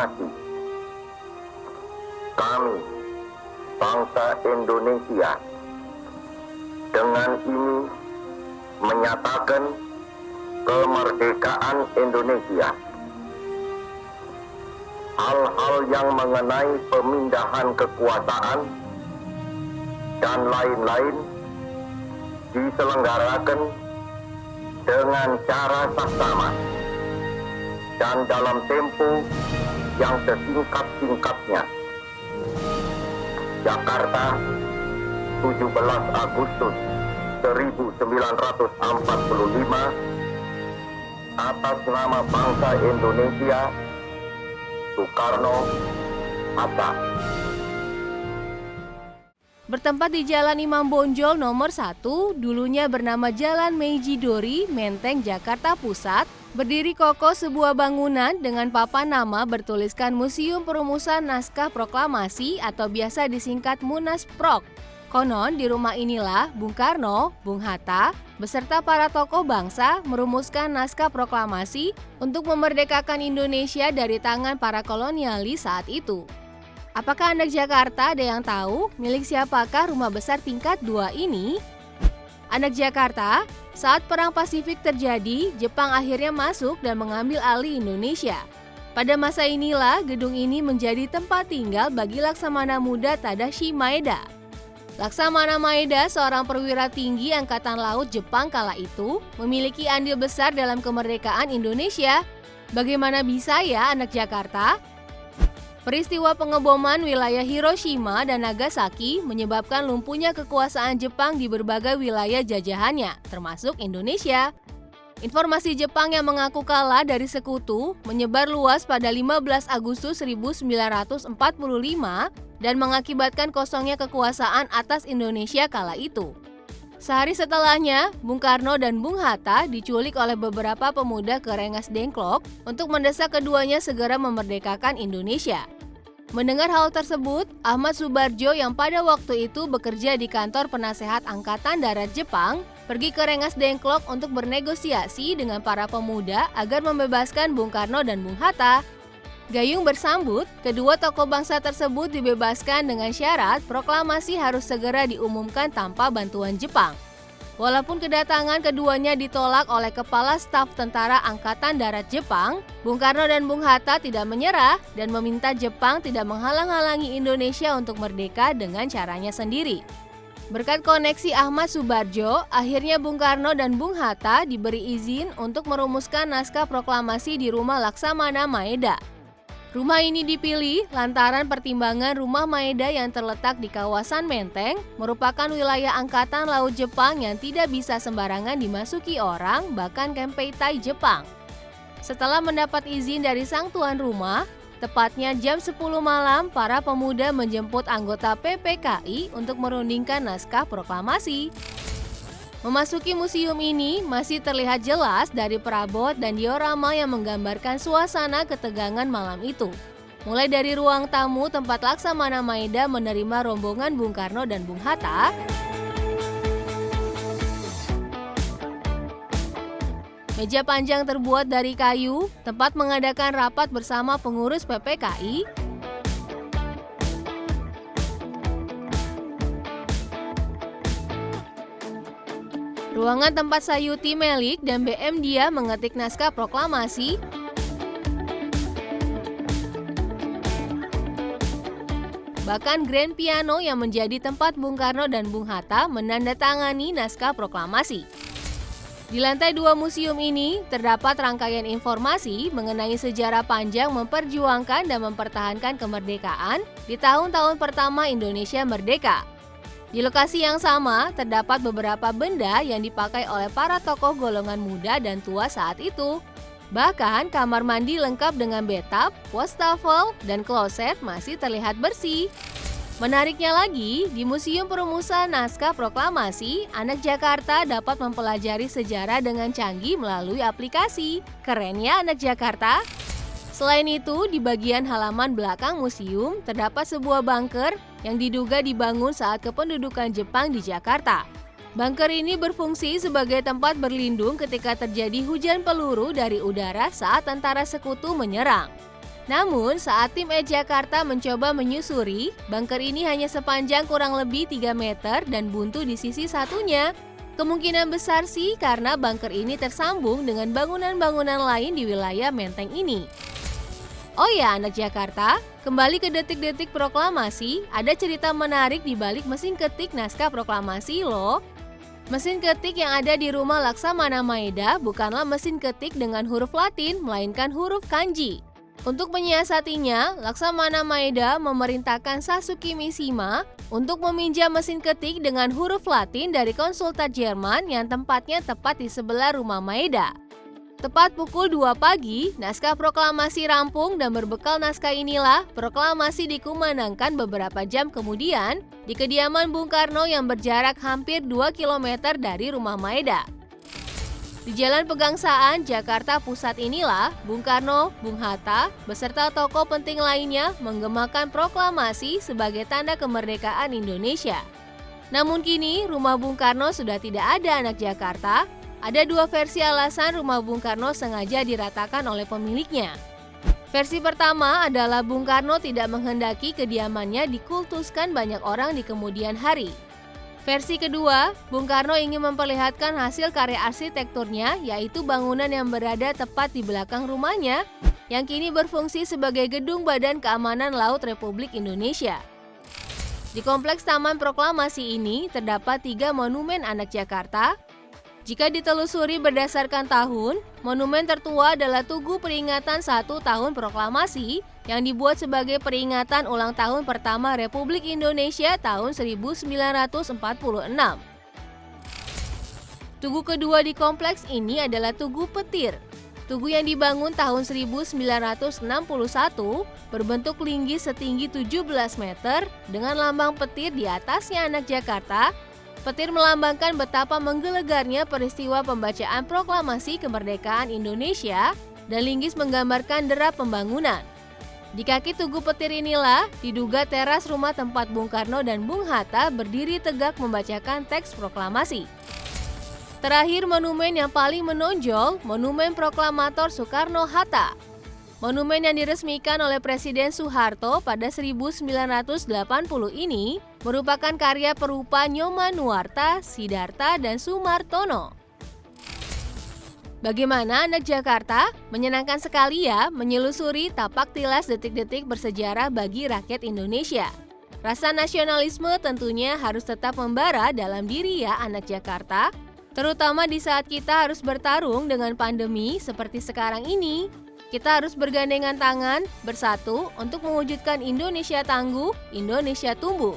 proklamasi. Kami, bangsa Indonesia, dengan ini menyatakan kemerdekaan Indonesia. Hal-hal yang mengenai pemindahan kekuasaan dan lain-lain diselenggarakan dengan cara saksama dan dalam tempo yang sesingkat-singkatnya. Jakarta, 17 Agustus 1945, atas nama bangsa Indonesia, Soekarno-Hatta. Bertempat di Jalan Imam Bonjol nomor 1, dulunya bernama Jalan Meiji Dori, Menteng, Jakarta Pusat, berdiri kokoh sebuah bangunan dengan papan nama bertuliskan Museum Perumusan Naskah Proklamasi atau biasa disingkat Munasprok. Konon di rumah inilah Bung Karno, Bung Hatta, beserta para tokoh bangsa merumuskan naskah proklamasi untuk memerdekakan Indonesia dari tangan para kolonialis saat itu. Apakah anak Jakarta ada yang tahu milik siapakah rumah besar tingkat 2 ini? Anak Jakarta, saat Perang Pasifik terjadi, Jepang akhirnya masuk dan mengambil alih Indonesia. Pada masa inilah gedung ini menjadi tempat tinggal bagi Laksamana Muda Tadashi Maeda. Laksamana Maeda, seorang perwira tinggi Angkatan Laut Jepang kala itu, memiliki andil besar dalam kemerdekaan Indonesia. Bagaimana bisa ya anak Jakarta? Peristiwa pengeboman wilayah Hiroshima dan Nagasaki menyebabkan lumpuhnya kekuasaan Jepang di berbagai wilayah jajahannya, termasuk Indonesia. Informasi Jepang yang mengaku kalah dari sekutu menyebar luas pada 15 Agustus 1945 dan mengakibatkan kosongnya kekuasaan atas Indonesia kala itu. Sehari setelahnya, Bung Karno dan Bung Hatta diculik oleh beberapa pemuda ke Rengas Dengklok untuk mendesak keduanya segera memerdekakan Indonesia. Mendengar hal tersebut, Ahmad Subarjo yang pada waktu itu bekerja di kantor penasehat Angkatan Darat Jepang pergi ke Rengas Dengklok untuk bernegosiasi dengan para pemuda agar membebaskan Bung Karno dan Bung Hatta. Gayung bersambut, kedua tokoh bangsa tersebut dibebaskan dengan syarat proklamasi harus segera diumumkan tanpa bantuan Jepang. Walaupun kedatangan keduanya ditolak oleh Kepala Staf Tentara Angkatan Darat Jepang, Bung Karno dan Bung Hatta tidak menyerah dan meminta Jepang tidak menghalang-halangi Indonesia untuk merdeka dengan caranya sendiri. Berkat koneksi Ahmad Subarjo, akhirnya Bung Karno dan Bung Hatta diberi izin untuk merumuskan naskah proklamasi di rumah Laksamana Maeda. Rumah ini dipilih lantaran pertimbangan rumah Maeda yang terletak di kawasan Menteng merupakan wilayah Angkatan Laut Jepang yang tidak bisa sembarangan dimasuki orang, bahkan Kempeitai Jepang. Setelah mendapat izin dari sang tuan rumah, tepatnya jam 10 malam para pemuda menjemput anggota PPKI untuk merundingkan naskah proklamasi. Memasuki museum ini masih terlihat jelas dari perabot dan diorama yang menggambarkan suasana ketegangan malam itu. Mulai dari ruang tamu tempat Laksamana Maeda menerima rombongan Bung Karno dan Bung Hatta, meja panjang terbuat dari kayu, tempat mengadakan rapat bersama pengurus PPKI, ruangan tempat Sayuti Melik dan BM Dia mengetik naskah proklamasi, bahkan grand piano yang menjadi tempat Bung Karno dan Bung Hatta menandatangani naskah proklamasi. Di lantai 2 museum ini terdapat rangkaian informasi mengenai sejarah panjang memperjuangkan dan mempertahankan kemerdekaan di tahun-tahun pertama Indonesia merdeka. Di lokasi yang sama, terdapat beberapa benda yang dipakai oleh para tokoh golongan muda dan tua saat itu. Bahkan, kamar mandi lengkap dengan bathtub, wastafel, dan kloset masih terlihat bersih. Menariknya lagi, di Museum Perumusan Naskah Proklamasi, anak Jakarta dapat mempelajari sejarah dengan canggih melalui aplikasi. Keren ya anak Jakarta? Selain itu, di bagian halaman belakang museum terdapat sebuah bunker yang diduga dibangun saat kependudukan Jepang di Jakarta. Bunker ini berfungsi sebagai tempat berlindung ketika terjadi hujan peluru dari udara saat tentara sekutu menyerang. Namun, saat tim Jakarta mencoba menyusuri, bunker ini hanya sepanjang kurang lebih 3 meter dan buntu di sisi satunya. Kemungkinan besar sih karena bunker ini tersambung dengan bangunan-bangunan lain di wilayah Menteng ini. Oh ya, anak Jakarta, kembali ke detik-detik proklamasi, ada cerita menarik di balik mesin ketik naskah proklamasi loh. Mesin ketik yang ada di rumah Laksamana Maeda bukanlah mesin ketik dengan huruf Latin, melainkan huruf kanji. Untuk menyiasatinya, Laksamana Maeda memerintahkan Sasuke Mishima untuk meminjam mesin ketik dengan huruf Latin dari konsultan Jerman yang tempatnya tepat di sebelah rumah Maeda. Tepat pukul 2 pagi, naskah proklamasi rampung dan berbekal naskah inilah proklamasi dikumandangkan beberapa jam kemudian di kediaman Bung Karno yang berjarak hampir 2 km dari rumah Maeda. Di Jalan Pegangsaan, Jakarta Pusat inilah Bung Karno, Bung Hatta, beserta tokoh penting lainnya menggemakan proklamasi sebagai tanda kemerdekaan Indonesia. Namun kini rumah Bung Karno sudah tidak ada anak Jakarta. Ada dua versi alasan rumah Bung Karno sengaja diratakan oleh pemiliknya. Versi pertama adalah Bung Karno tidak menghendaki kediamannya dikultuskan banyak orang di kemudian hari. Versi kedua, Bung Karno ingin memperlihatkan hasil karya arsitekturnya, yaitu bangunan yang berada tepat di belakang rumahnya, yang kini berfungsi sebagai gedung Badan Keamanan Laut Republik Indonesia. Di kompleks Taman Proklamasi ini terdapat 3 monumen anak Jakarta. Jika ditelusuri berdasarkan tahun, monumen tertua adalah Tugu Peringatan 1 Tahun Proklamasi yang dibuat sebagai peringatan ulang tahun pertama Republik Indonesia tahun 1946. Tugu kedua di kompleks ini adalah Tugu Petir. Tugu yang dibangun tahun 1961 berbentuk linggis setinggi 17 meter dengan lambang petir di atasnya anak Jakarta. Petir melambangkan betapa menggelegarnya peristiwa pembacaan proklamasi kemerdekaan Indonesia dan linggis menggambarkan derap pembangunan. Di kaki Tugu Petir inilah diduga teras rumah tempat Bung Karno dan Bung Hatta berdiri tegak membacakan teks proklamasi. Terakhir, monumen yang paling menonjol, Monumen Proklamator Soekarno-Hatta. Monumen yang diresmikan oleh Presiden Soeharto pada 1980 ini merupakan karya perupa Nyoman Nuarta, Sidarta, dan Sumartono. Bagaimana anak Jakarta? Menyenangkan sekali ya menyelusuri tapak tilas detik-detik bersejarah bagi rakyat Indonesia. Rasa nasionalisme tentunya harus tetap membara dalam diri ya anak Jakarta, terutama di saat kita harus bertarung dengan pandemi seperti sekarang ini. Kita harus bergandengan tangan, bersatu untuk mewujudkan Indonesia tangguh, Indonesia tumbuh.